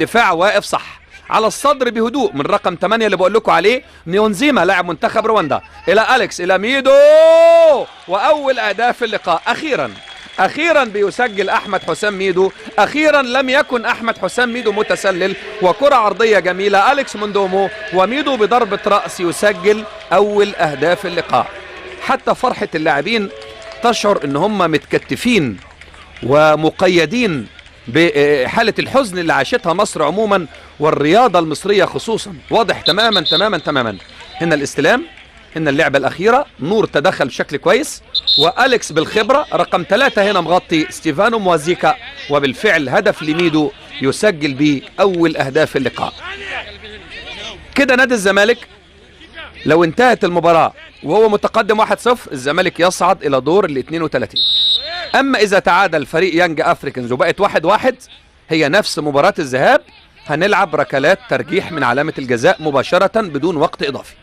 دفاع واقف صح على الصدر بهدوء من رقم 8 اللي بقول لكم عليه نيونزيما لاعب منتخب رواندا، الى أليكس، الى ميدو، واول اهداف اللقاء. اخيرا بيسجل احمد حسام ميدو، اخيرا لم يكن احمد حسام ميدو متسلل، وكرة عرضية جميلة أليكس موندومو، وميدو بضربة رأس يسجل اول اهداف اللقاء. حتى فرحة اللاعبين تشعر ان هم متكتفين ومقيدين بحالة الحزن اللي عاشتها مصر عموما والرياضة المصرية خصوصا. واضح تماما تماما تماما. هنا الاستلام، هنا اللعبة الأخيرة، نور تدخل بشكل كويس، وأليكس بالخبرة رقم 3 هنا مغطي ستيفانو موازيكا، وبالفعل هدف لميدو يسجل به أول أهداف اللقاء. كده نادي الزمالك لو انتهت المباراة وهو متقدم 1-0 الزمالك يصعد إلى دور ال 32. أما إذا تعادل فريق يانج أفريكانز وبقت 1-1 هي نفس مباراة الذهاب، هنلعب ركلات ترجيح من علامة الجزاء مباشرة بدون وقت إضافي.